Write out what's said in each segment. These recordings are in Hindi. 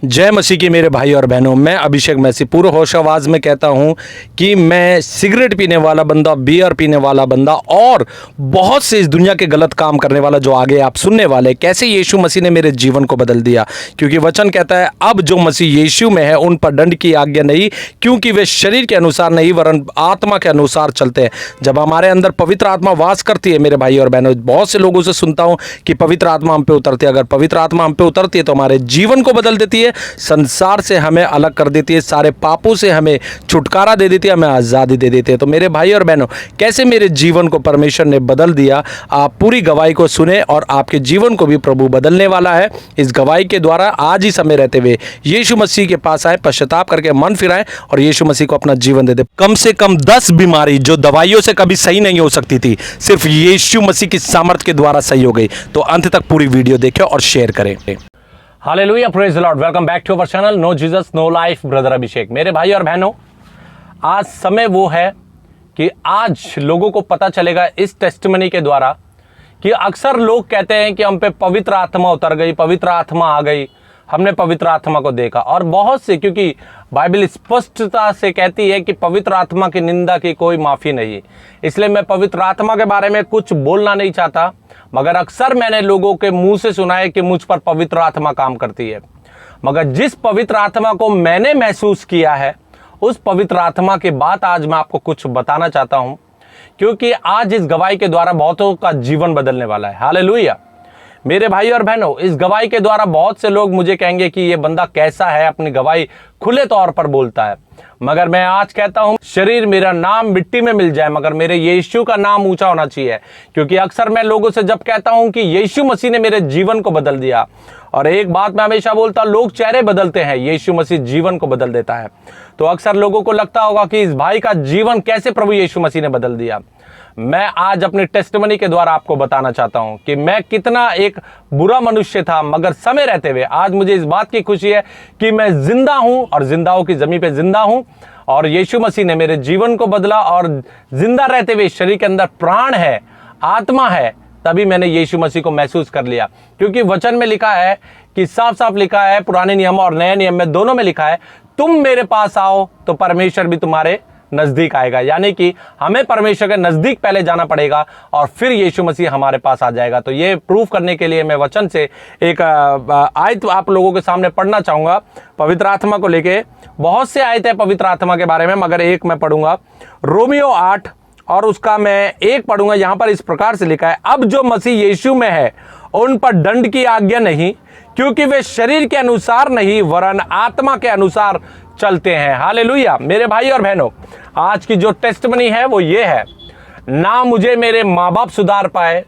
जय मसीह की मेरे भाई और बहनों, मैं अभिषेक मैसी पूरे होश आवाज में कहता हूं कि मैं सिगरेट पीने वाला बंदा, बियर पीने वाला बंदा और बहुत से इस दुनिया के गलत काम करने वाला जो आगे आप सुनने वाले, कैसे यीशु मसीह ने मेरे जीवन को बदल दिया। क्योंकि वचन कहता है अब जो मसीह यीशु में है उन पर दंड की आज्ञा नहीं, क्योंकि वे शरीर के अनुसार नहीं वरन आत्मा के अनुसार चलते हैं। जब हमारे अंदर पवित्र आत्मा वास करती है मेरे भाई और बहनों, बहुत से लोगों से सुनता हूं कि पवित्र आत्मा हम पे उतरती है। अगर पवित्र आत्मा हम पे उतरती है तो हमारे जीवन को बदल देती है, संसार से हमें अलग कर देती है, सारे पापों से हमें छुटकारा दे देती है, हमें आज़ादी दे देती है। तो मेरे भाई और बहनों, कैसे मेरे जीवन को परमेश्वर ने बदल दिया, आप पूरी गवाही को सुने और आपके जीवन को भी प्रभु बदलने वाला है। इस गवाही के द्वारा आज ही समय रहते हुए यीशु मसीह के पास आए, पश्चाताप करके मन फिराएं और यीशु मसीह को अपना जीवन दे दे। कम से कम 10 बीमारी जो दवाइयों से कभी सही नहीं हो सकती थी, सिर्फ यीशु मसीह की सामर्थ के द्वारा सही हो गई। तो अंत तक पूरी वीडियो देखें और शेयर करें। Hallelujah, praise the Lord. Welcome back to our channel no Jesus no life, brother Abhishek. मेरे भाई और बहनों, आज समय वो है कि आज लोगों को पता चलेगा इस टेस्टिमनी के द्वारा कि अक्सर लोग कहते हैं कि हम पे पवित्र आत्मा उतर गई, पवित्र आत्मा आ गई, हमने पवित्र आत्मा को देखा। और बहुत से, क्योंकि बाइबल स्पष्टता से कहती है कि पवित्र आत्मा की निंदा की कोई माफ़ी नहीं, इसलिए मैं पवित्र आत्मा के बारे में कुछ बोलना नहीं चाहता। मगर अक्सर मैंने लोगों के मुंह से सुना है कि मुझ पर पवित्र आत्मा काम करती है। मगर जिस पवित्र आत्मा को मैंने महसूस किया है, उस पवित्र आत्मा की बात आज मैं आपको कुछ बताना चाहता हूं, क्योंकि आज इस गवाही के द्वारा बहुतों का जीवन बदलने वाला है। हालेलुया। मेरे भाई और बहनों, इस गवाही के द्वारा बहुत से लोग मुझे कहेंगे कि ये बंदा कैसा है, अपनी गवाही खुले तौर पर बोलता है। मगर मैं आज कहता हूं, शरीर मेरा नाम मिट्टी में मिल जाए मगर मेरे यीशु का नाम ऊंचा होना चाहिए। क्योंकि अक्सर मैं लोगों से जब कहता हूं कि यीशु मसीह ने मेरे जीवन को बदल दिया, और एक बात मैं हमेशा बोलता हूं, लोग चेहरे बदलते हैं, यीशु मसीह जीवन को बदल देता है। तो अक्सर लोगों को लगता होगा कि इस भाई का जीवन कैसे प्रभु यीशु मसीह ने बदल दिया। मैं आज अपनी टेस्टिमनी के द्वारा आपको बताना चाहता हूं कि मैं कितना एक बुरा मनुष्य था, मगर समय रहते हुए आज मुझे इस बात की खुशी है कि मैं जिंदा हूं और जिंदाओं की जमीन पे जिंदा हूं। और यीशु मसीह ने मेरे जीवन को बदला, और जिंदा रहते हुए शरीर के अंदर प्राण है, आत्मा है, तभी मैंने यीशु मसीह को महसूस कर लिया। क्योंकि वचन में लिखा है कि साफ साफ लिखा है, पुराने नियम और नए नियम में दोनों में लिखा है, तुम मेरे पास आओ तो परमेश्वर भी तुम्हारे नजदीक आएगा। यानी कि हमें परमेश्वर के नजदीक पहले जाना पड़ेगा और फिर यीशु मसीह हमारे पास आ जाएगा। तो ये प्रूव करने के लिए मैं वचन से एक आयत आप लोगों के सामने पढ़ना चाहूंगा पवित्र आत्मा को लेके। बहुत से आयत है पवित्र आत्मा के बारे में, मगर एक मैं पढ़ूंगा, रोमियो 8 और उसका मैं एक पढ़ूंगा। यहां पर इस प्रकार से लिखा है, अब जो मसीह यीशु में है उन पर दंड की आज्ञा नहीं, क्योंकि वे शरीर के अनुसार नहीं वरन आत्मा के अनुसार चलते हैं। हालेलुया। मेरे भाई और बहनों, आज की जो टेस्टमनी है वो ये है, ना मुझे मेरे माँ बाप सुधार पाए,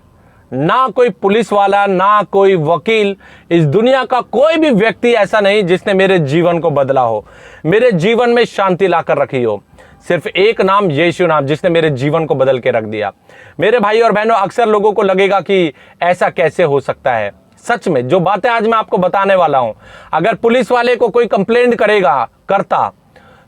ना कोई पुलिस वाला, ना कोई वकील, इस दुनिया का कोई भी व्यक्ति ऐसा नहीं जिसने मेरे जीवन को बदला हो, मेरे जीवन में शांति लाकर रखी हो। सिर्फ एक नाम, यीशु नाम, जिसने मेरे जीवन को बदल के रख दिया। मेरे भाई और बहनों, अक्सर लोगों को लगेगा कि ऐसा कैसे हो सकता है। सच में जो बातें आज मैं आपको बताने वाला हूं, अगर पुलिस वाले को कोई कंप्लेंट करता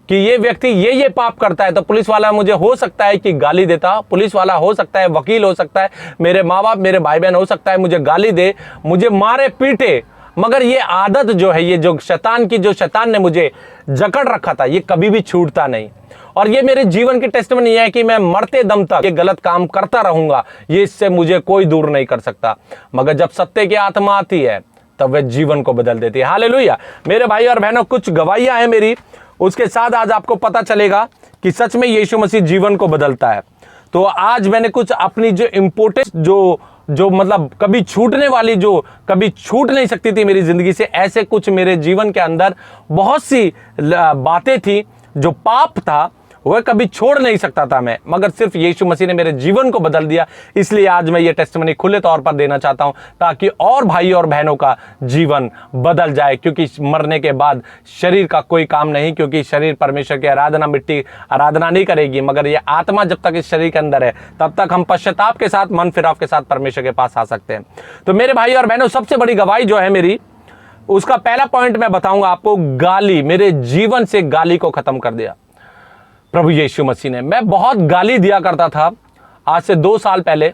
कि ये व्यक्ति ये पाप करता है, तो पुलिस वाला मुझे हो सकता है कि गाली देता, पुलिस वाला हो सकता है, वकील हो सकता है, मेरे माँ बाप, मेरे भाई बहन हो सकता है मुझे गाली दे, मुझे मारे पीटे। मगर ये आदत जो है, ये जो शैतान ने मुझे जकड़ रखा था, ये कभी भी छूटता नहीं। और ये मेरे जीवन की टेस्टिमनी है कि मैं मरते दम तक ये गलत काम करता रहूंगा, ये इससे मुझे कोई दूर नहीं कर सकता। मगर जब सत्य की आत्मा आती है तब वह जीवन को बदल देती है। हालेलुया। मेरे भाई और बहनों, कुछ गवाहियां हैं मेरी, उसके साथ आज आपको पता चलेगा कि सच में यीशु मसीह जीवन को बदलता है। तो आज मैंने कुछ अपनी जो इम्पोर्टेंट जो मतलब कभी छूटने वाली, जो कभी छूट नहीं सकती थी मेरी जिंदगी से, ऐसे कुछ मेरे जीवन के अंदर बहुत सी बातें थी, जो पाप था वह कभी छोड़ नहीं सकता था मैं, मगर सिर्फ यीशु मसीह ने मेरे जीवन को बदल दिया। इसलिए आज मैं ये टेस्टिमनी खुले तौर पर देना चाहता हूं, ताकि और भाई और बहनों का जीवन बदल जाए। क्योंकि मरने के बाद शरीर का कोई काम नहीं, क्योंकि शरीर परमेश्वर की आराधना, मिट्टी आराधना नहीं करेगी, मगर ये आत्मा जब तक इस शरीर के अंदर है तब तक हम पश्चाताप के साथ, मन फिराव के साथ परमेश्वर के पास आ सकते हैं। तो मेरे भाई और बहनों, सबसे बड़ी गवाही जो है मेरी, उसका पहला पॉइंट मैं बताऊंगा आपको, गाली। मेरे जीवन से गाली को खत्म कर दिया प्रभु यीशु मसीह ने। मैं बहुत गाली दिया करता था, आज से 2 साल पहले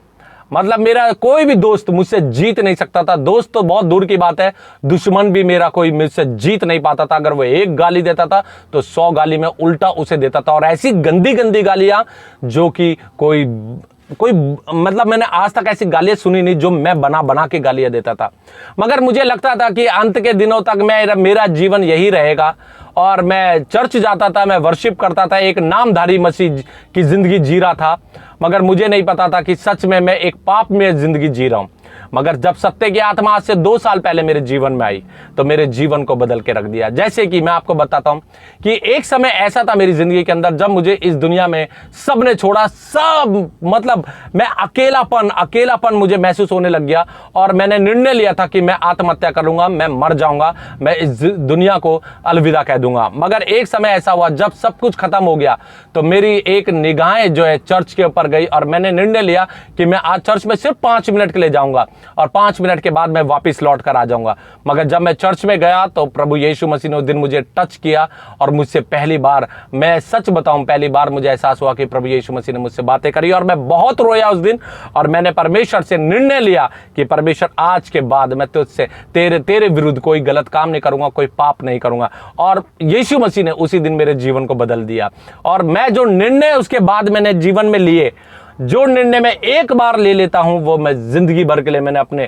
मतलब मेरा कोई भी दोस्त मुझसे जीत नहीं सकता था। दोस्त तो बहुत दूर की बात है, दुश्मन भी मेरा कोई मुझसे जीत नहीं पाता था। अगर वो एक गाली देता था तो 100 गाली मैं उल्टा उसे देता था, और ऐसी गंदी गंदी गालियां जो कि कोई मतलब मैंने आज तक ऐसी गालियां सुनी नहीं, जो मैं बना बना के गालियां देता था। मगर मुझे लगता था कि अंत के दिनों तक मेरा जीवन यही रहेगा, और मैं चर्च जाता था, मैं वर्शिप करता था, एक नामधारी मसीह की जिंदगी जी रहा था। मगर मुझे नहीं पता था कि सच में मैं एक पाप में जिंदगी जी रहा हूं। मगर जब सत्य की आत्मा आज से 2 साल पहले मेरे जीवन में आई तो मेरे जीवन को बदल के रख दिया। जैसे कि मैं आपको बताता हूं कि एक समय ऐसा था मेरी जिंदगी के अंदर, जब मुझे इस दुनिया में सबने छोड़ा, सब मतलब मैं अकेलापन मुझे महसूस होने लग गया, और मैंने निर्णय लिया था कि मैं आत्महत्या करूंगा, मैं मर जाऊंगा, मैं इस दुनिया को अलविदा कह दूंगा। मगर एक समय ऐसा हुआ जब सब कुछ खत्म हो गया तो मेरी एक निगाहें जो है चर्च के ऊपर गई, और मैंने निर्णय लिया कि मैं आज चर्च में सिर्फ 5 मिनट के लिए जाऊंगा, और 5 मिनट के बाद मैं वापस लौट कर आ जाऊंगा। मगर जब मैं चर्च में गया तो प्रभु यीशु मसीह ने उस दिन मुझे टच किया, और मुझसे पहली बार, मैं सच बताऊं, पहली बार मुझे एहसास हुआ कि प्रभु यीशु मसीह ने मुझसे बातें करी, और मैं बहुत रोया उस दिन। और मैंने परमेश्वर से निर्णय लिया कि परमेश्वर आज के बाद मैं तुझसे तेरे विरुद्ध कोई गलत काम नहीं करूंगा, कोई पाप नहीं करूंगा। और यीशु मसीह ने उसी दिन मेरे जीवन को बदल दिया। और मैं जो निर्णय उसके बाद मैंने जीवन में लिए, जो निर्णय मैं एक बार ले लेता हूं, वो मैं जिंदगी भर के लिए मैंने अपने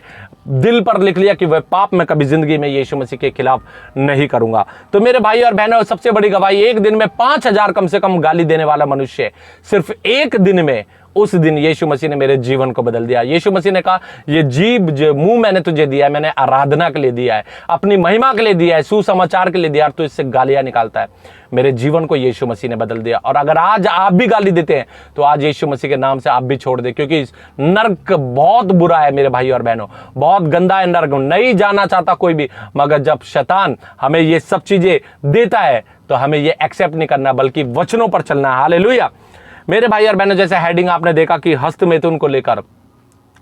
दिल पर लिख लिया कि वह पाप मैं कभी जिंदगी में यीशु मसीह के खिलाफ नहीं करूंगा। तो मेरे भाई और बहनों, सबसे बड़ी गवाही, एक दिन में 5000 कम से कम गाली देने वाला मनुष्य सिर्फ एक दिन में, उस दिन यीशु मसीह ने मेरे जीवन को बदल दिया। यीशु मसीह ने कहा, ये जीभ जो मुंह मैंने तुझे दिया है, मैंने आराधना के लिए दिया है, अपनी महिमा के लिए दिया है, सुसमाचार के लिए दिया है, तो इससे गालियां निकालता है। मेरे जीवन को यीशु मसीह ने बदल दिया। और अगर आज आप भी गाली देते हैं तो आज यीशु मसीह के नाम से आप भी छोड़ दें, क्योंकि नर्क बहुत बुरा है मेरे भाई और बहनों, बहुत गंदा है नर्क, नहीं जाना चाहता कोई भी। मगर जब शैतान हमें ये सब चीजें देता है तो हमें ये एक्सेप्ट नहीं करना, बल्कि वचनों पर चलना है। हालेलुया। मेरे भाई और बहनों, जैसे हेडिंग आपने देखा कि हस्तमैथुन को लेकर,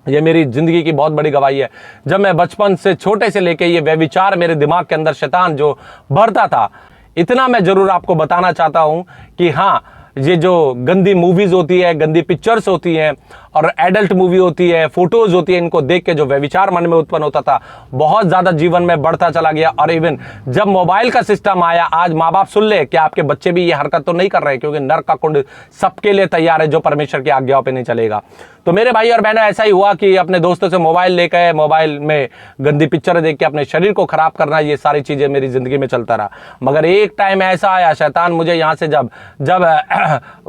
ये मेरी जिंदगी की बहुत बड़ी गवाही है। जब मैं बचपन से, छोटे से लेके, ये व्यभिचार मेरे दिमाग के अंदर शैतान जो भरता था, इतना मैं जरूर आपको बताना चाहता हूं कि हाँ, ये जो गंदी मूवीज होती है, गंदी पिक्चर्स होती हैं, और एडल्ट मूवी होती है, फोटोज होती है, इनको देख के जो व्यभिचार मन में उत्पन्न होता था, बहुत ज्यादा जीवन में बढ़ता चला गया। और इवन जब मोबाइल का सिस्टम आया, आज माँ बाप सुन ले कि आपके बच्चे भी ये हरकत तो नहीं कर रहे, क्योंकि नरक का कुंड सबके लिए तैयार है जो परमेश्वर की आज्ञाओं पे नहीं चलेगा। तो मेरे भाई और बहनों, ऐसा ही हुआ कि अपने दोस्तों से मोबाइल लेकर, मोबाइल में गंदी पिक्चर देख के अपने शरीर को खराब करना, ये सारी चीजें मेरी जिंदगी में चलता रहा। मगर एक टाइम ऐसा आया, शैतान मुझे यहाँ से जब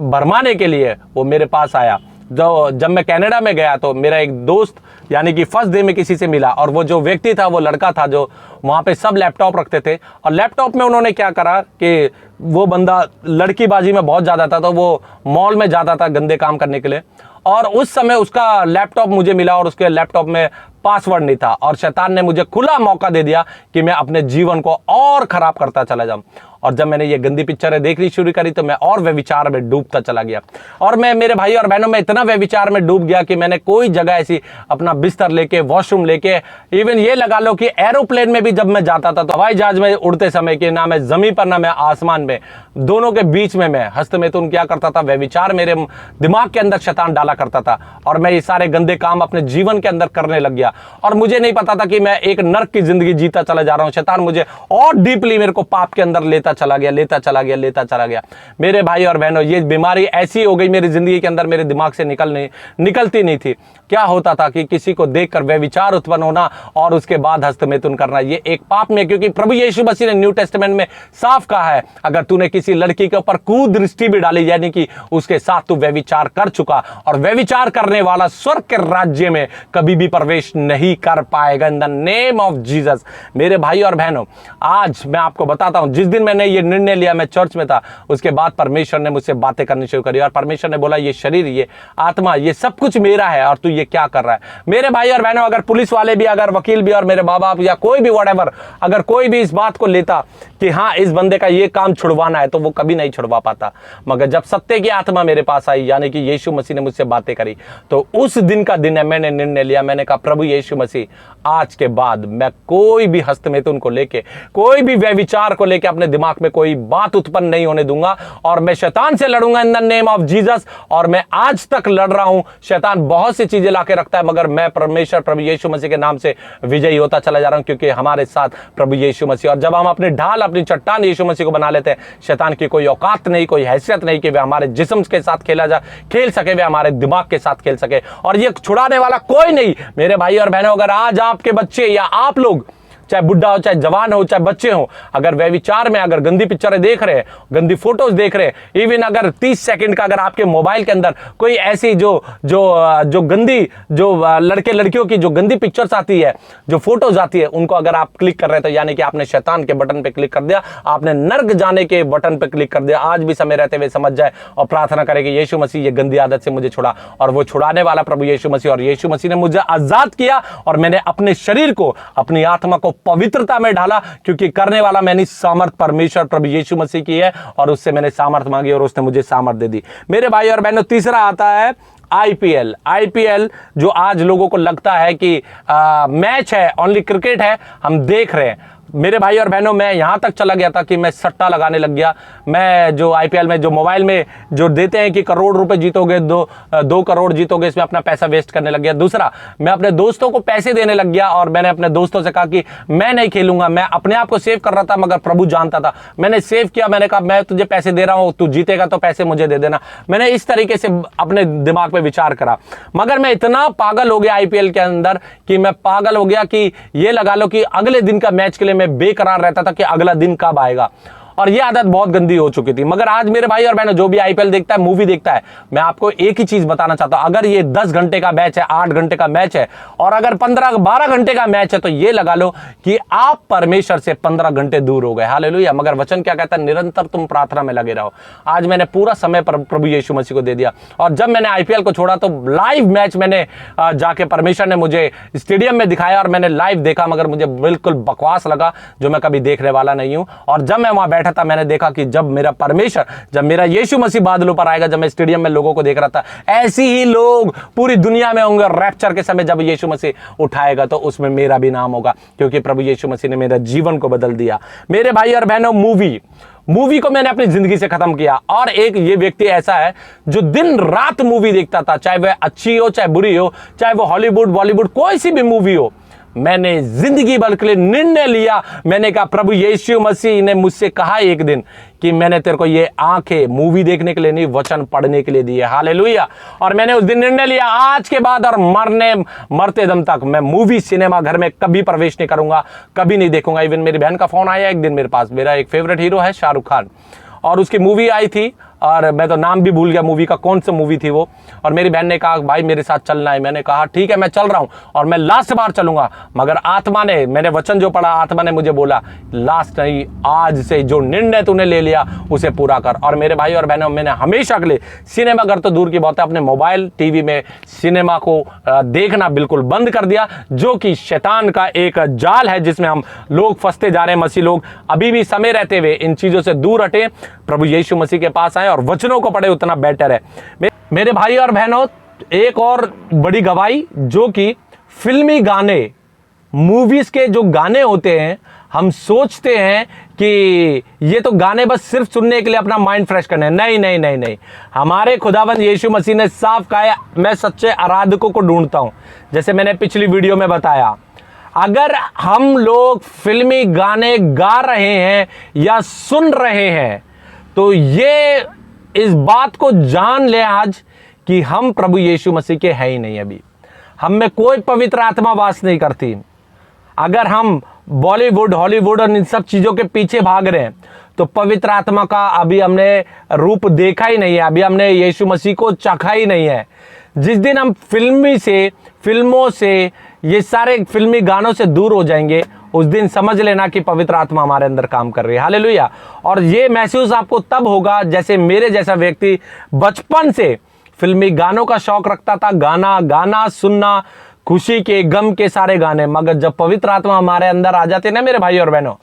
भरमाने के लिए वो मेरे पास आया। जब मैं कनाडा में गया तो मेरा एक दोस्त, यानी कि फर्स्ट डे में किसी से मिला, और वो जो व्यक्ति था, वो लड़का था जो वहाँ पे सब लैपटॉप रखते थे, और लैपटॉप में उन्होंने क्या करा कि वो बंदा लड़कीबाजी में बहुत ज़्यादा था, तो वो मॉल में जाता था गंदे काम करने के लिए। और उस समय उसका लैपटॉप मुझे मिला, और उसके लैपटॉप में पासवर्ड नहीं था, और शैतान ने मुझे खुला मौका दे दिया कि मैं अपने जीवन को और खराब करता चला जाऊं। और जब मैंने ये गंदी पिक्चरें देखनी शुरू करी तो मैं और व्यभिचार में डूबता चला गया। और मैं, मेरे भाई और बहनों, मैं इतना व्यभिचार में डूब गया कि मैंने कोई जगह ऐसी अपना बिस्तर लेके, वॉशरूम लेके, इवन ये लगा लो कि एरोप्लेन में भी जब मैं जाता था तो हवाई जहाज में उड़ते समय कि ना मैं जमीन पर ना मैं आसमान में, दोनों के बीच में मैं हस्तमैथुन क्या करता था, व्यभिचार मेरे दिमाग के अंदर शैतान डाला करता था, और मैं ये सारे गंदे काम अपने जीवन के अंदर करने लग गया। और मुझे नहीं पता था कि मैं एक नर्क की जिंदगी जीता चला जा रहा हूं। शैतान मुझे और डीपली मेरे को पाप के अंदर लेता चला गया। मेरे भाई और बहनों, ये बीमारी ऐसी हो गई मेरी जिंदगी के अंदर, मेरे दिमाग से निकलती नहीं थी। क्या होता था कि किसी को देखकर व्यभिचार उत्पन्न होना और उसके बाद हस्तमैथुन करना, ये एक पाप में, क्योंकि प्रभु यीशु मसीह ने न्यू टेस्टामेंट में साफ कहा है, अगर तूने किसी लड़की के ऊपर कुदृष्टि भी डाली, यानी कि उसके साथ तू व्यभिचार कर चुका, और व्यभिचार करने वाला स्वर्ग के राज्य में कभी भी प्रवेश नहीं कर पाएगा, इन द नेम ऑफ जीसस। मेरे भाई और बहनों, आज मैं आपको बताता हूं, जिस दिन मैंने ये निर्णय लिया, मैं चर्च में था, उसके बाद परमेश्वर ने मुझसे बातें करनी शुरू करी, और परमेश्वर ने बोला, ये शरीर, ये आत्मा, ये सब कुछ मेरा है, और तू ये क्या कर रहा है। मेरे भाई और बहनों, अगर पुलिस वाले भी, अगर वकील भी, और मेरे माँ बाप या कोई भी व्हाटएवर, अगर कोई भी इस बात को लेता कि हाँ, इस बंदे का ये काम छुड़वाना है, तो वो कभी नहीं छुड़वा पाता। मगर जब सत्य की आत्मा मेरे पास आई, यानी कि यीशु मसीह ने मुझसे बातें करी, तो उस दिन का दिन है, मैंने निर्णय लिया, मैंने कहा, प्रभु यीशु मसीह, आज के बाद मैं कोई भी हस्तमैथुन को लेके, कोई भी व्यभिचार को लेके अपने दिमाग दिमाग में कोई बात उत्पन्न नहीं होने दूंगा और मैं शैतान से लड़ूंगा in the name of Jesus. और मैं आज तक लड़ रहा हूं। शैतान बहुत सी चीजें लाके रखता है, मगर मैं परमेश्वर प्रभु यीशु मसीह के नाम से विजयी होता चला जा रहा हूं, क्योंकि हमारे साथ प्रभु यीशु मसीह। और जब हम अपनी ढाल, अपनी चट्टान यीशु मसीह को बना लेते हैं, शैतान की कोई औकात नहीं, कोई हैसियत नहीं कि वे हमारे जिस्म के साथ खेल सके, वे हमारे दिमाग के साथ खेल सके। और ये छुड़ाने वाला कोई नहीं। मेरे भाई और बहनों, अगर आज आपके बच्चे या आप लोग, चाहे बुढ़ा हो, चाहे जवान हो, चाहे बच्चे हो, अगर वे विचार में अगर गंदी पिक्चरें देख रहे हैं, गंदी फोटोज देख रहे हैं, इवन अगर 30 सेकंड का अगर आपके मोबाइल के अंदर कोई ऐसी जो गंदी, जो लड़के लड़कियों की जो गंदी पिक्चर्स आती है, जो फोटोज आती है, उनको अगर आप क्लिक कर रहे हैं, तो यानी कि आपने शैतान के बटन पे क्लिक कर दिया, आपने नर्क जाने के बटन पे क्लिक कर दिया। आज भी समय रहते हुए समझ जाए और प्रार्थना करें कि यीशु मसीह ये गंदी आदत से मुझे छुड़ा। और वो छुड़ाने वाला प्रभु यीशु मसीह, और यीशु मसीह ने मुझे आजाद किया और मैंने अपने शरीर को, अपनी आत्मा को पवित्रता में ढाला, क्योंकि करने वाला मैंने सामर्थ परमेश्वर प्रभु यीशु मसीह की है, और उससे मैंने सामर्थ मांगी और उसने मुझे सामर्थ दे दी। मेरे भाई और बहनों, तीसरा आता है आईपीएल, जो आज लोगों को लगता है कि मैच है, ओनली क्रिकेट है, हम देख रहे हैं। मेरे भाई और बहनों, मैं यहां तक चला गया था कि मैं सट्टा लगाने लग गया। मैं जो आईपीएल में जो मोबाइल में जो देते हैं कि करोड़ रुपए जीतोगे, 2 करोड़ जीतोगे, इसमें अपना पैसा वेस्ट करने लग गया। दूसरा, मैं अपने दोस्तों को पैसे देने लग गया और मैंने अपने दोस्तों से कहा कि मैं नहीं खेलूंगा। मैं अपने आप को सेव कर रहा था, मगर प्रभु जानता था। मैंने सेव किया, मैंने कहा मैं तुझे पैसे दे रहा हूं, तू जीतेगा तो पैसे मुझे दे देना। मैंने इस तरीके से अपने दिमाग पे विचार करा, मगर मैं इतना पागल हो गया आईपीएल के अंदर कि मैं पागल हो गया कि ये लगा लो कि अगले दिन का मैच के लिए मैं बेकरार रहता था कि अगला दिन कब आएगा। और ये आदत बहुत गंदी हो चुकी थी। मगर आज मेरे भाई और बहनों, जो भी आईपीएल देखता है, मूवी देखता है, मैं आपको एक ही चीज बताना चाहता हूं। अगर ये 10 घंटे का मैच है, 8 घंटे का मैच है, और अगर 15-12 घंटे का मैच है, तो ये लगा लो कि आप परमेश्वर से 15 घंटे दूर हो गए। हालेलुया। मगर वचन क्या कहता है? निरंतर तुम प्रार्थना में लगे रहो। आज मैंने पूरा समय प्रभु यीशु मसीह को दे दिया, और जब मैंने आईपीएल को छोड़ा तो लाइव मैच मैंने जाके, परमेश्वर ने मुझे स्टेडियम में दिखाया और मैंने लाइव देखा, मगर मुझे बिल्कुल बकवास लगा, जो मैं कभी देखने वाला नहीं हूं। और जब मैं वहां बैठा था, मैंने देखा कि जब मेरा परमेश्वर, जब मेरा यीशु मसीह बादलों पर आएगा, जब मैं स्टेडियम में लोगों को देख रहा था, ऐसे ही लोग पूरी दुनिया में होंगे। रैप्चर के समय जब यीशु मसीह उठाएगा, तो उसमें मेरा भी नाम होगा, क्योंकि प्रभु यीशु मसीह ने मेरे जीवन को बदल दिया। मेरे भाई और बहनों, मूवी को मैंने अपनी जिंदगी से खत्म किया। और एक ये व्यक्ति ऐसा है जो दिन रात मूवी देखता था, चाहे वह अच्छी हो, चाहे बुरी हो, चाहे वो हॉलीवुड, बॉलीवुड, कोई सी भी मूवी हो। मैंने जिंदगी भर के लिए निर्णय लिया। मैंने कहा, प्रभु यीशु मसीह ने मुझसे कहा एक दिन कि मैंने तेरे को ये आंखें मूवी देखने के लिए नहीं, वचन पढ़ने के लिए दी है। हालेलुया। और मैंने उस दिन निर्णय लिया, आज के बाद और मरते दम तक मैं मूवी, सिनेमा घर में कभी प्रवेश नहीं करूंगा, कभी नहीं देखूंगा। इवन मेरी बहन का फोन आया एक दिन मेरे पास। मेरा एक फेवरेट हीरो है शाहरुख खान, और उसकी मूवी आई थी, और मैं तो नाम भी भूल गया मूवी का, कौन सी मूवी थी वो। और मेरी बहन ने कहा, भाई मेरे साथ चलना है। मैंने कहा ठीक है, मैं चल रहा हूं, और मैं लास्ट बार चलूंगा। मगर आत्मा ने, मैंने वचन जो पढ़ा, आत्मा ने मुझे बोला, लास्ट नहीं, आज से जो निर्णय तूने ले लिया उसे पूरा कर। और मेरे भाई और बहनों, मैंने हमेशा के लिए सिनेमा घर तो दूर की बात है, अपने मोबाइल, टीवी में सिनेमा को देखना बिल्कुल बंद कर दिया, जो कि शैतान का एक जाल है जिसमें हम लोग फंसते जा रहे हैं। मसीह लोग अभी भी समय रहते हुए इन चीजों से दूर हटे, प्रभु यीशु मसीह के पास आए और वचनों को पढ़े, उतना बेटर है। मेरे भाई और बहनों, एक और बड़ी गवाही, जो कि फिल्मी गाने, मूवीज के जो गाने होते हैं, हम सोचते हैं कि ये तो गाने बस सिर्फ सुनने के लिए, अपना माइंड फ्रेश करने। नहीं नहीं नहीं नहीं, हमारे खुदावंद यीशु मसीह ने साफ कहा है, मैं सच्चे आराधकों को ढूंढता हूं। जैसे मैंने पिछली वीडियो में बताया, अगर हम लोग फिल्मी गाने गा रहे हैं या सुन रहे हैं, तो ये इस बात को जान ले आज कि हम प्रभु यीशु मसीह के हैं ही नहीं। अभी हम में कोई पवित्र आत्मा वास नहीं करती। अगर हम बॉलीवुड, हॉलीवुड और इन सब चीजों के पीछे भाग रहे हैं, तो पवित्र आत्मा का अभी हमने रूप देखा ही नहीं है, अभी हमने यीशु मसीह को चखा ही नहीं है। जिस दिन हम फिल्मों से, ये सारे फिल्मी गानों से दूर हो जाएंगे, उस दिन समझ लेना कि पवित्र आत्मा हमारे अंदर काम कर रही है। हालेलुया। और ये महसूस आपको तब होगा जैसे मेरे जैसा व्यक्ति बचपन से फिल्मी गानों का शौक रखता था, गाना सुनना, खुशी के, गम के सारे गाने। मगर जब पवित्र आत्मा हमारे अंदर आ जाती है ना मेरे भाई और बहनों,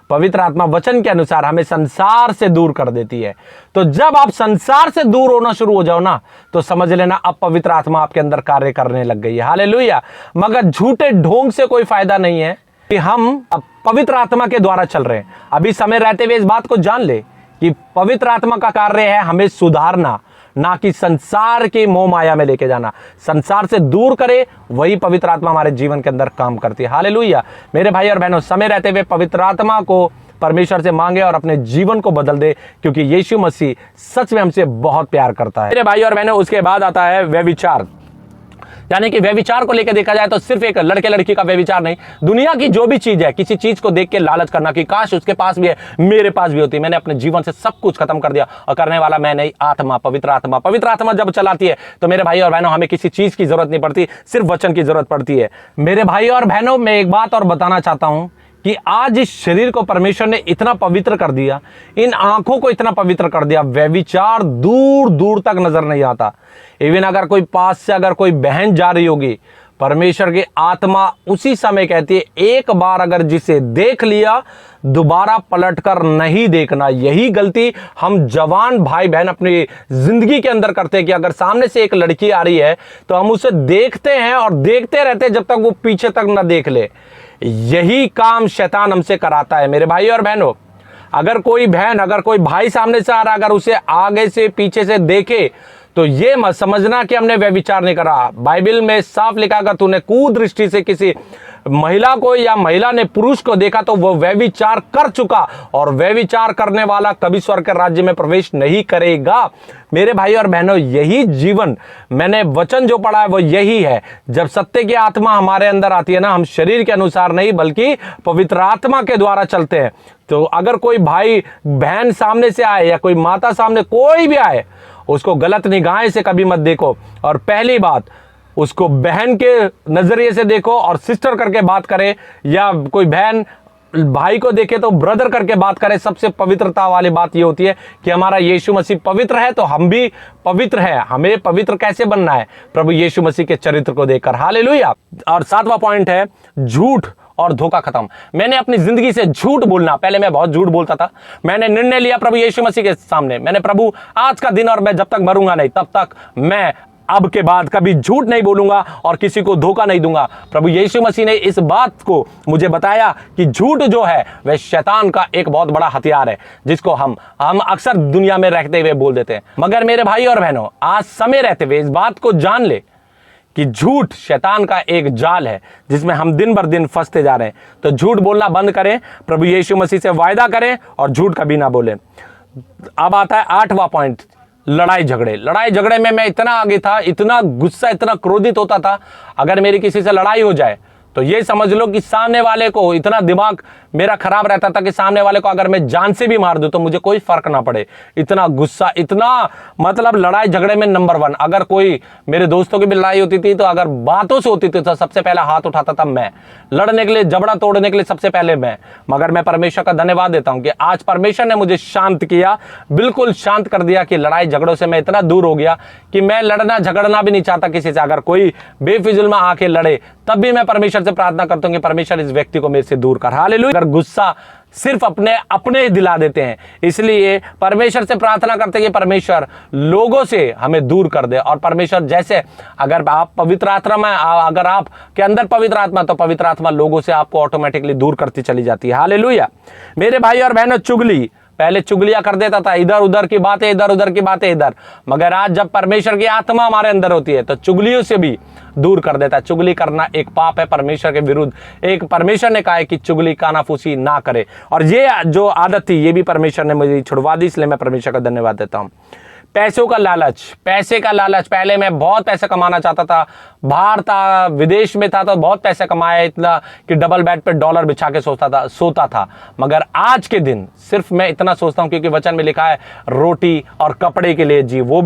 पवित्र आत्मा वचन के अनुसार हमें संसार से दूर कर देती है। तो जब आप संसार से दूर होना शुरू हो जाओ ना, तो समझ लेना अब पवित्र आत्मा आपके अंदर कार्य करने लग गई है। हालेलुया। मगर झूठे ढोंग से कोई फायदा नहीं है। कि हम अब पवित्र आत्मा के द्वारा चल रहे हैं। अभी समय रहते हुए इस बात को जान ले कि पवित्र आत्मा का कार्य है हमें सुधारना, ना कि संसार की मोह माया में लेके जाना। संसार से दूर करे, वही पवित्र आत्मा हमारे जीवन के अंदर काम करती है। हालेलुया। मेरे भाई और बहनों, समय रहते हुए पवित्र आत्मा को परमेश्वर से मांगे और अपने जीवन को बदल दे, क्योंकि यीशु मसीह सच में हमसे बहुत प्यार करता है। मेरे भाई और बहनों, उसके बाद आता है व्यभिचार। यानी कि व्यभिचार को लेकर देखा जाए तो सिर्फ एक लड़के लड़की का व्यभिचार नहीं, दुनिया की जो भी चीज है, किसी चीज को देख के लालच करना कि काश उसके पास भी है, मेरे पास भी होती। मैंने अपने जीवन से सब कुछ खत्म कर दिया और करने वाला मैं नहीं, आत्मा, पवित्र आत्मा। पवित्र आत्मा जब चलाती है तो मेरे भाई और बहनों, हमें किसी चीज की जरूरत नहीं पड़ती, सिर्फ वचन की जरूरत पड़ती है। मेरे भाई और बहनों, मैं एक बात और बताना चाहता हूं कि आज इस शरीर को परमेश्वर ने इतना पवित्र कर दिया, इन आंखों को इतना पवित्र कर दिया, व्यभिचार दूर दूर तक नजर नहीं आता। इवन अगर कोई पास से अगर कोई बहन जा रही होगी, परमेश्वर की आत्मा उसी समय कहती है, एक बार अगर जिसे देख लिया दोबारा पलटकर नहीं देखना। यही गलती हम जवान भाई बहन अपनी जिंदगी के अंदर करते हैं कि अगर सामने से एक लड़की आ रही है तो हम उसे देखते हैं और देखते रहते हैं जब तक वो पीछे तक ना देख ले। यही काम शैतान हमसे कराता है। मेरे भाई और बहनों, अगर कोई बहन, अगर कोई भाई सामने से आ रहा, अगर उसे आगे से पीछे से देखे तो ये मत समझना कि हमने व्यभिचार नहीं करा। बाइबल में साफ लिखा, अगर तूने कुदृष्टि से किसी महिला को या महिला ने पुरुष को देखा तो वो व्यभिचार कर चुका, और व्यभिचार करने वाला कभी स्वर्ग के राज्य में प्रवेश नहीं करेगा। मेरे भाई और बहनों, यही जीवन, मैंने वचन जो पढ़ा है वो यही है। जब सत्य की आत्मा हमारे अंदर आती है ना, हम शरीर के अनुसार नहीं बल्कि पवित्र आत्मा के द्वारा चलते हैं। तो अगर कोई भाई बहन सामने से आए या कोई माता सामने कोई भी आए, उसको गलत निगाहें से कभी मत देखो। और पहली बात, उसको बहन के नजरिए से देखो और सिस्टर करके बात करे, या कोई बहन भाई को देखे तो ब्रदर करके बात करे। सबसे पवित्रता वाली बात ये होती है कि हमारा यीशु मसीह पवित्र है तो हम भी पवित्र हैं। हमें पवित्र कैसे बनना है? प्रभु यीशु मसीह के चरित्र को देखकर। हालेलुया। और 7वां पॉइंट है झूठ और धोखा खत्म। मैंने अपनी जिंदगी से झूठ बोलना, पहले मैं बहुत झूठ बोलता था। मैंने निर्णय लिया प्रभु यीशु मसीह के सामने, मैंने प्रभु आज का दिन और मैं जब तक मरूंगा नहीं तब तक मैं अब के बाद कभी झूठ नहीं बोलूंगा और किसी को धोखा नहीं दूंगा। प्रभु यीशु मसीह ने इस बात को मुझे बताया कि झूठ जो है वह शैतान का एक बहुत बड़ा हथियार है, जिसको हम अक्सर दुनिया में रहते हुए बोल देते हैं। मगर मेरे भाई और बहनों, आज समय रहते हुए इस बात को जान ले कि झूठ शैतान का एक जाल है जिसमें हम दिन भर दिन फंसते जा रहे हैं। तो झूठ बोलना बंद करें, प्रभु यीशु मसीह से वायदा करें और झूठ कभी ना बोलें। अब आता है 8वां पॉइंट, लड़ाई झगड़े। लड़ाई झगड़े में मैं इतना आगे था, इतना गुस्सा, इतना क्रोधित होता था, अगर मेरी किसी से लड़ाई हो जाए तो ये समझ लो कि सामने वाले को, इतना दिमाग मेरा खराब रहता था कि सामने वाले को अगर मैं जान से भी मार दूं तो मुझे कोई फर्क ना पड़े। इतना गुस्सा, इतना मतलब लड़ाई झगड़े में नंबर 1। अगर कोई मेरे दोस्तों की भी लड़ाई होती थी तो अगर बातों से होती थी तो सबसे पहले हाथ उठाता था मैं, लड़ने के लिए, जबड़ा तोड़ने के लिए सबसे पहले मैं। मगर मैं परमेश्वर का धन्यवाद देता हूं कि आज परमेश्वर ने मुझे शांत किया, बिल्कुल शांत कर दिया कि लड़ाई झगड़ों से मैं इतना दूर हो गया कि मैं लड़ना झगड़ना भी नहीं चाहता किसी से। अगर कोई बेफिजुल में आके लड़े तब भी मैं परमेश्वर से प्रार्थना करता हूं कि परमेश्वर इस व्यक्ति को मेरे से दूर कर। हालेलुया। अगर गुस्सा सिर्फ अपने ही दिला देते हैं, इसलिए परमेश्वर से प्रार्थना करते हैं कि परमेश्वर लोगों से हमें दूर कर दे। और परमेश्वर जैसे, अगर आप पवित्र आत्मा में, अगर आप के अंदर पवित्र आत्मा, तो पवित्र आत्मा लोगों से आपको ऑटोमेटिकली दूर करती चली जाती है। हालेलुया। मेरे भाई और बहनों, चुगली, पहले चुगलियां कर देता था, इधर उधर की बातें इधर, उधर की बातें इधर। मगर आज जब परमेश्वर की आत्मा हमारे अंदर होती है तो चुगलियों से भी दूर कर देता है। चुगली करना एक पाप है परमेश्वर के विरुद्ध। एक परमेश्वर ने कहा है कि चुगली, कानाफूसी ना करे, और ये जो आदत थी ये भी परमेश्वर ने मुझे छुड़वा दी, इसलिए मैं परमेश्वर का धन्यवाद देता हूं। पैसों का लालच, पैसे का लालच। पहले मैं बहुत पैसे कमाना चाहता था, बाहर था, विदेश में था तो बहुत पैसे कमाया, इतना कि डबल बेड पे डॉलर बिछा के सोता था। मगर आज के दिन सिर्फ मैं इतना सोचता हूं क्योंकि वचन में लिखा है रोटी और कपड़े के लिए जी, वो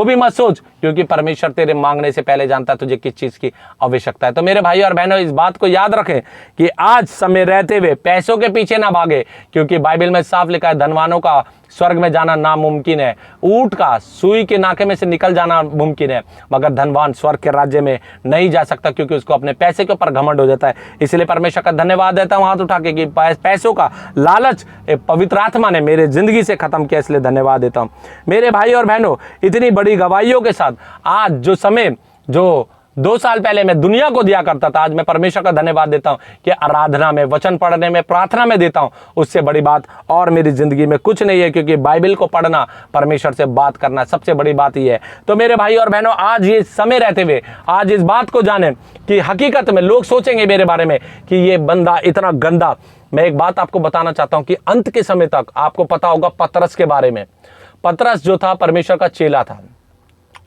भी मत सोच, क्योंकि परमेश्वर तेरे मांगने से पहले जानता है तुझे किस चीज की आवश्यकता है। तो मेरे भाई और बहनों, इस बात को याद रखें कि आज समय रहते हुए पैसों के पीछे ना भागे, क्योंकि बाइबल में साफ लिखा है धनवानों का स्वर्ग में जाना नामुमकिन है, ऊंट का सुई के नाके में से निकल जाना मुमकिन है, मगर धनवान स्वर्ग के राज्य में नहीं जा सकता, क्योंकि उसको अपने पैसे के ऊपर घमंड हो जाता है। इसलिए परमेश्वर का धन्यवाद देता हूं हाथ उठा के कि पैसों का लालच पवित्र आत्मा ने मेरे जिंदगी से खत्म किया, इसलिए धन्यवाद देता हूं। मेरे भाई और बहनों, इतनी बड़ी गवाहियों के साथ आज जो समय जो 2 साल पहले मैं दुनिया को दिया करता था, आज मैं परमेश्वर का धन्यवाद देता हूं कि आराधना में, वचन पढ़ने में, प्रार्थना में देता हूं। उससे बड़ी बात और मेरी जिंदगी में कुछ नहीं है, क्योंकि बाइबल को पढ़ना, परमेश्वर से बात करना सबसे बड़ी बात ही है। तो मेरे भाई और बहनों, आज ये समय रहते हुए आज इस बात को जाने कि हकीकत में लोग सोचेंगे मेरे बारे में कि ये बंदा इतना गंदा। मैं एक बात आपको बताना चाहता हूं कि अंत के समय तक आपको पता होगा पतरस के बारे में। पतरस जो था परमेश्वर का चेला था,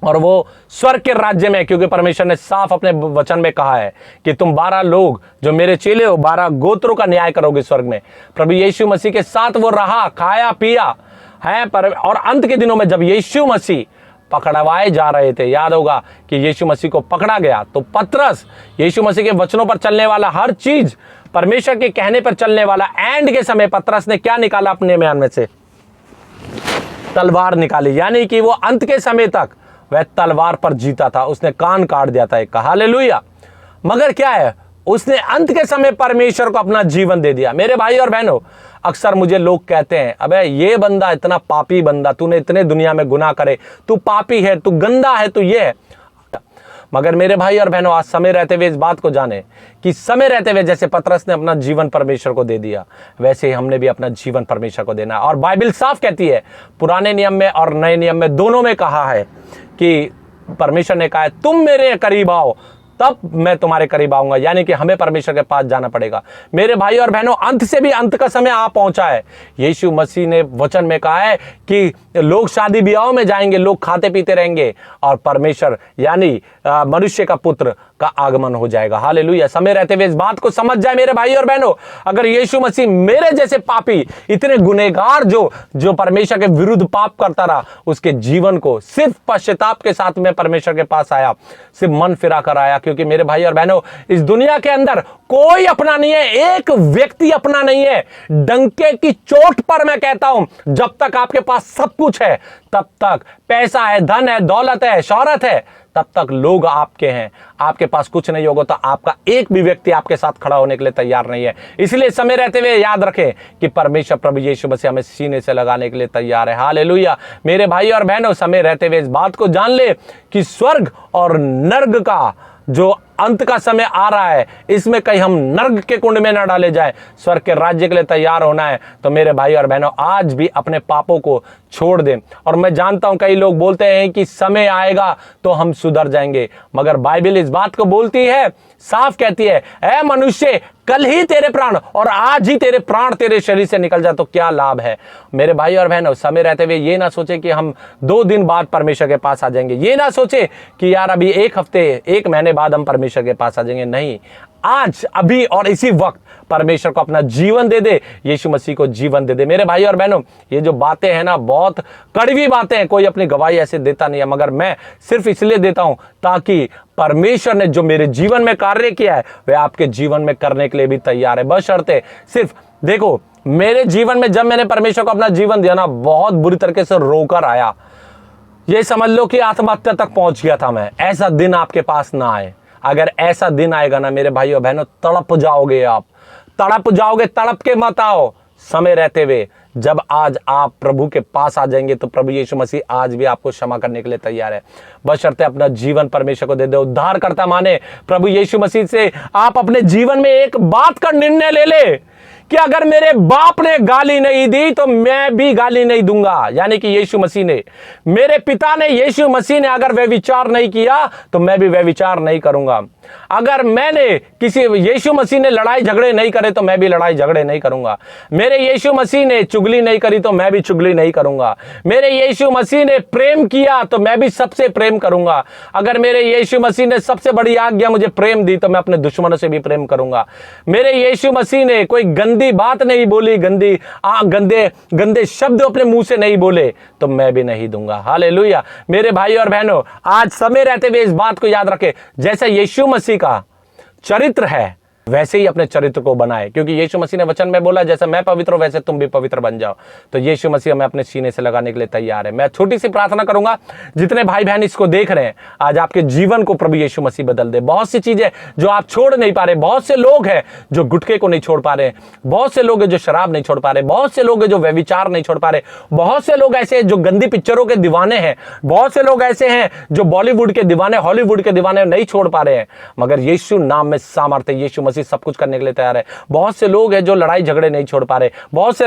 और वो स्वर्ग के राज्य में, क्योंकि परमेश्वर ने साफ अपने वचन में कहा है कि तुम 12 लोग जो मेरे चेले हो, 12 गोत्रों का न्याय करोगे स्वर्ग में। प्रभु यीशु मसीह के साथ वो रहा, खाया पिया है। और अंत के दिनों में जब यीशु मसीह पकड़वाए जा रहे थे, याद होगा कि यीशु मसीह को पकड़ा गया, तो पतरस यीशु मसीह के वचनों पर चलने वाला, हर चीज परमेश्वर के कहने पर चलने वाला, एंड के समय पतरस ने क्या निकाला अपने म्यान में से? तलवार निकाली। यानी कि वो अंत के समय तक वह तलवार पर जीता था, उसने कान काट दिया था एक, हालेलुया। मगर क्या है, उसने अंत के समय परमेश्वर को अपना जीवन दे दिया। मेरे भाई और बहनों, अक्सर मुझे लोग कहते हैं, अबे ये बंदा इतना पापी बंदा, तूने इतने दुनिया में गुनाह करे, तू पापी है, तू गंदा है, तू ये है। मगर मेरे भाई और बहनों, आज समय रहते हुए इस बात को जाने कि समय रहते हुए जैसे पतरस ने अपना जीवन परमेश्वर को दे दिया, वैसे ही हमने भी अपना जीवन परमेश्वर को देना है। और बाइबल साफ कहती है, पुराने नियम में और नए नियम में दोनों में कहा है कि परमेश्वर ने कहा है तुम मेरे करीब आओ तब मैं तुम्हारे करीब आऊंगा। यानी कि हमें परमेश्वर के पास जाना पड़ेगा। मेरे भाई और बहनों, अंत से भी अंत का समय आ पहुंचा है। यीशु मसीह ने वचन में कहा है कि लोग शादी ब्याहों में जाएंगे, लोग खाते पीते रहेंगे, और परमेश्वर यानी मनुष्य का पुत्र का आगमन हो जाएगा। हालेलुया। समय रहते हुए इस बात को समझ जाए मेरे भाई और बहनों, अगर यीशु मसीह मेरे जैसे पापी, इतने गुनहगार जो परमेश्वर के विरुद्ध पाप करता रहा, उसके जीवन को सिर्फ पश्चाताप के साथ में परमेश्वर के पास आया, सिर्फ मन फिरा कर आया। क्योंकि मेरे भाई और बहनों, इस दुनिया के अंदर कोई अपना नहीं है, एक व्यक्ति अपना नहीं है। डंके की चोट पर मैं कहता हूं, जब तक आपके पास सब कुछ है, तब तक पैसा है, धन है, दौलत है, शोहरत है, तब तक लोग आपके हैं। आपके पास कुछ नहीं होगा तो आपका एक भी व्यक्ति आपके साथ खड़ा होने के लिए तैयार नहीं है। इसलिए समय रहते हुए याद रखें कि परमेश्वर प्रभु यीशु मसीह हमें सीने से लगाने के लिए तैयार है। हालेलुया। मेरे भाई और बहनों, समय रहते हुए इस बात को जान ले कि स्वर्ग और नर्क का जो अंत का समय आ रहा है, इसमें कहीं हम नर्क के कुंड में न डाले जाए, स्वर्ग के राज्य के लिए तैयार होना है। तो मेरे भाई और बहनों, आज भी अपने पापों को छोड़ दें। और मैं जानता हूं कई लोग बोलते हैं कि समय आएगा तो हम सुधर जाएंगे, मगर बाइबल इस बात को बोलती है, साफ कहती है, ऐ मनुष्य, कल ही तेरे प्राण और आज ही तेरे प्राण तेरे शरीर से निकल जाए तो क्या लाभ है। मेरे भाई और बहनों, समय रहते हुए ये ना सोचे कि हम 2 दिन बाद परमेश्वर के पास आ जाएंगे। ये ना सोचे कि यार अभी 1 हफ्ते 1 महीने बाद हम परमेश्वर के पास आ जाएंगे। नहीं, आज अभी और इसी वक्त परमेश्वर को अपना जीवन दे दे, यीशु मसीह को जीवन दे दे। मेरे भाई और बहनों, ये जो बातें हैं ना, बहुत कड़वी बातें हैं, कोई अपनी गवाही ऐसे देता नहीं है, मगर मैं सिर्फ इसलिए देता हूं ताकि परमेश्वर ने जो मेरे जीवन में कार्य किया है वह आपके जीवन में करने के लिए भी तैयार है। बशर्ते सिर्फ देखो, मेरे जीवन में जब मैंने परमेश्वर को अपना जीवन दिया ना, बहुत बुरी तरीके से रोकर आया। ये समझ लो कि आत्महत्या तक पहुंच गया था मैं। ऐसा दिन आपके पास ना आए। अगर ऐसा दिन आएगा ना मेरे भाई और बहनों, तड़प जाओगे, आप तड़प जाओगे, तड़प के मत आओ। समय रहते हुए जब आज आप प्रभु के पास आ जाएंगे तो प्रभु यीशु मसीह आज भी आपको क्षमा करने के लिए तैयार है। बशर्ते अपना जीवन परमेश्वर को दे दे, उद्धार करता माने। प्रभु यीशु मसीह से आप अपने जीवन में एक बात का निर्णय ले ले कि अगर मेरे बाप ने गाली नहीं दी तो मैं भी गाली नहीं दूंगा। यानी कि यीशु मसीह ने, मेरे पिता ने, यीशु मसीह ने अगर वह विचार नहीं किया तो मैं भी वह विचार नहीं करूंगा। अगर मैंने यीशु मसीह ने लड़ाई झगड़े नहीं करे तो मैं भी लड़ाई झगड़े नहीं करूंगा। मेरे यीशु मसीह ने चुगली नहीं करी तो मैं भी चुगली नहीं करूंगा। मेरे यीशु मसीह ने प्रेम किया तो मैं भी सबसे प्रेम करूंगा। अगर मेरे यीशु मसीह ने सबसे बड़ी आज्ञा मुझे प्रेम दी तो मैं अपने दुश्मनों से भी प्रेम करूंगा। मेरे यीशु मसीह ने कोई गंदी बात नहीं बोली, गंदे शब्द अपने मुंह से नहीं बोले तो मैं भी नहीं दूंगा। हालेलुया। मेरे भाई और बहनों, आज समय रहते हुए इस बात को याद रखें, जैसे यीशु मसीह का चरित्र है, वैसे ही अपने चरित्र को बनाए, क्योंकि यीशु मसीह ने वचन में बोला जैसे मैं पवित्र हूं वैसे तुम भी पवित्र बन जाओ। तो यीशु मसीह हमें अपने सीने से लगाने के लिए तैयार है। मैं छोटी सी प्रार्थना करूंगा, जितने भाई बहन इसको देख रहे हैं, आज आपके जीवन को प्रभु यीशु मसीह बदल दे। बहुत सी चीजें जो आप छोड़ नहीं पा रहे, बहुत से लोग हैं जो गुटखे को नहीं छोड़ पा रहे, बहुत से लोग हैं जो शराब नहीं छोड़ पा रहे, बहुत से लोग हैं जो व्यभिचार नहीं छोड़ पा रहे, बहुत से लोग ऐसे हैं जो गंदी पिक्चरों के दीवाने हैं, बहुत से लोग ऐसे हैं जो बॉलीवुड के दीवाने, हॉलीवुड के दीवाने नहीं छोड़ पा रहे हैं। मगर यीशु नाम में सामर्थ्य, यीशु मसीह सब कुछ करने के लिए तैयार है। बहुत से लोग हैं जो लड़ाई झगड़े नहीं छोड़ पा रहे, बहुत से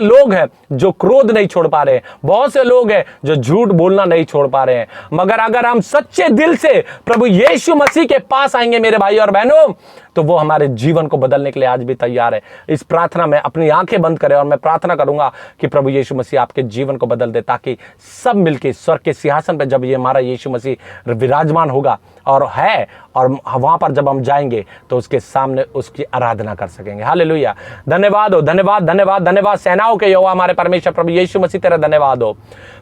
लोग हैं जो क्रोध नहीं छोड़ पा रहे, बहुत से लोग हैं जो झूठ बोलना नहीं छोड़ पा रहे हैं। मगर अगर हम सच्चे दिल से प्रभु यीशु मसीह के पास आएंगे मेरे भाई और बहनों, तो वो हमारे जीवन को बदलने के लिए आज भी तैयार है। इस प्रार्थना में अपनी आंखें बंद करें और मैं प्रार्थना करूंगा कि प्रभु यीशु मसीह आपके जीवन को बदल दे, ताकि सब मिलकर स्वर्ग के सिंहासन पर जब ये हमारा यीशु मसीह विराजमान होगा और वहां पर जब हम जाएंगे तो उसके सामने उसकी आराधना कर सकेंगे। हालेलुया। धन्यवाद हो, धन्यवाद, धन्यवाद, धन्यवाद सेनाओं के यहोवा हमारे परमेश्वर प्रभु यीशु मसीह तेरा धन्यवाद हो।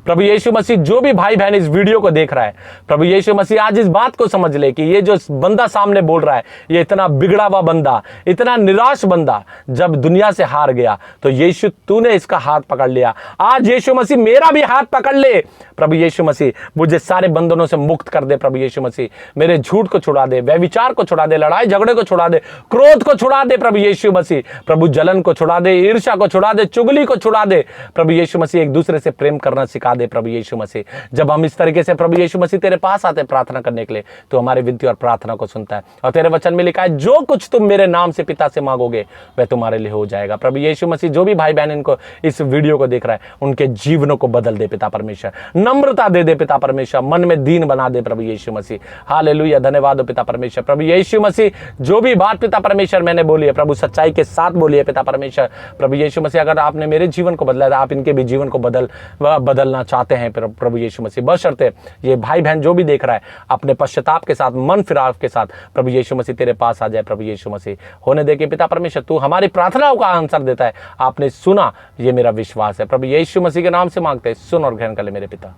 प्रभु यीशु मसीह जो भी भाई बहन इस वीडियो को देख रहा है, प्रभु यीशु मसीह आज इस बात को समझ ले कि ये जो बंदा सामने बोल रहा है, ये इतना बिगड़ा हुआ बंदा, इतना निराश बंदा जब दुनिया से हार गया, तो यीशु तूने इसका हाथ पकड़ लिया। आज यीशु मसीह मेरा भी हाथ पकड़ ले प्रभु यीशु मसीह, मुझे सारे बंधनों से मुक्त कर दे प्रभु यीशु मसीह। मेरे झूठ को छुड़ा दे, व्यभिचार को छुड़ा दे, लड़ाई झगड़े को छुड़ा दे, क्रोध को छुड़ा दे प्रभु यीशु मसीह। प्रभु जलन को छुड़ा दे, ईर्ष्या को छुड़ा दे, चुगली को छुड़ा दे प्रभु यीशु मसीह। एक दूसरे से प्रेम करना सिखा दे प्रभु यीशु मसीह। जब हम इस तरीके से प्रभु यीशु मसीह तेरे पास आते प्रार्थना करने के लिए, तो हमारी विनती और प्रार्थना को सुनता है। और तेरे वचन में लिखा है जो कुछ तुम मेरे नाम से पिता से मांगोगे वह तुम्हारे लिए हो जाएगा। प्रभु यीशु मसीह जो भी भाई बहन इनको इस वीडियो को देख रहा है, उनके जीवनों को बदल दे पिता परमेश्वर, नम्रता दे दे पिता परमेश्वर, मन में दीन बना दे प्रभु यीशु मसीह। हालेलुया। धन्यवाद हो पिता परमेश्वर। प्रभु यीशु मसीह जो भी बात पिता परमेश्वर मैंने बोली है, प्रभु सच्चाई के साथ बोली है पिता परमेश्वर। प्रभु यीशु मसीह अगर आपने मेरे जीवन को बदला है, आप इनके भी जीवन को बदलना चाहते हैं प्रभु यीशु मसीह। बशर्ते ये भाई बहन जो भी देख रहा है अपने पश्चाताप के साथ, मन फिराव के साथ प्रभु यीशु मसीह तेरे पास आ जाए प्रभु यीशु मसीह। होने दे कि पिता परमेश्वर तू हमारी प्रार्थनाओं का आंसर देता है। आपने सुना, ये मेरा विश्वास है। प्रभु यीशु मसीह के नाम से मांगते हैं, सुन और ग्रहण कर ले मेरे पिता,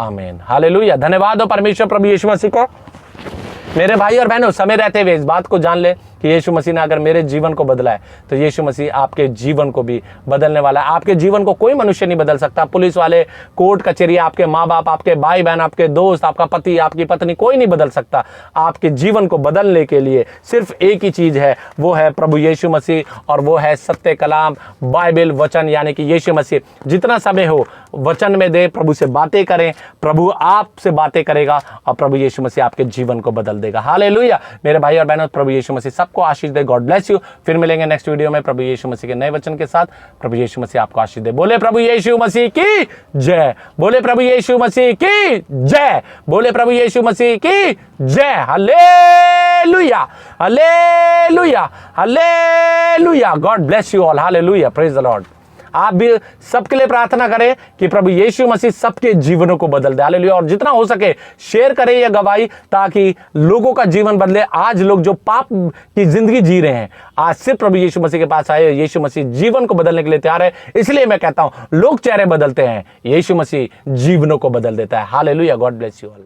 आमीन। हालेलुया। धन्यवाद हो परमेश्वर प्रभु यीशु मसीह को। मेरे भाई और बहनों, समय रहते हुए इस बात को जान ले कि यीशु मसीह ने अगर मेरे जीवन को बदला है, तो यीशु मसीह आपके जीवन को भी बदलने वाला है। आपके जीवन को कोई मनुष्य नहीं बदल सकता। पुलिस वाले, कोर्ट कचहरी, आपके माँ बाप, आपके भाई बहन, आपके दोस्त, आपका पति, आपकी पत्नी, कोई नहीं बदल सकता। आपके जीवन को बदलने के लिए सिर्फ एक ही चीज है, वो है प्रभु यीशु मसीह, और वो है सत्य कलाम, बाइबल, वचन, यानी कि यीशु मसीह। जितना समय हो वचन में दे, प्रभु से बातें करें, प्रभु आपसे बातें करेगा और प्रभु यीशु मसीह आपके जीवन को बदल देगा। हालेलुया। मेरे भाई और बहनों, प्रभु यीशु मसीह सबको आशीष दे। God bless you. फिर मिलेंगे नेक्स्ट वीडियो में प्रभु यीशु मसीह के नए वचन के साथ। प्रभु यीशु मसीह आपको आशीष दे। बोले प्रभु यीशु मसीह की जय। बोले प्रभु यीशु मसीह की जय। बोले प्रभु यीशु मसीह की जय। Hallelujah, hallelujah, hallelujah. God bless you all. Hallelujah. Praise the Lord. आप भी सबके लिए प्रार्थना करें कि प्रभु यीशु मसीह सबके जीवनों को बदल दे। हालेलुया। और जितना हो सके शेयर करें यह गवाही, ताकि लोगों का जीवन बदले। आज लोग जो पाप की जिंदगी जी रहे हैं, आज सिर्फ प्रभु यीशु मसीह के पास आए, यीशु मसीह जीवन को बदलने के लिए तैयार है। इसलिए मैं कहता हूं, लोग चेहरे बदलते हैं, यीशु मसीह जीवनों को बदल देता है। Hallelujah. God bless you all.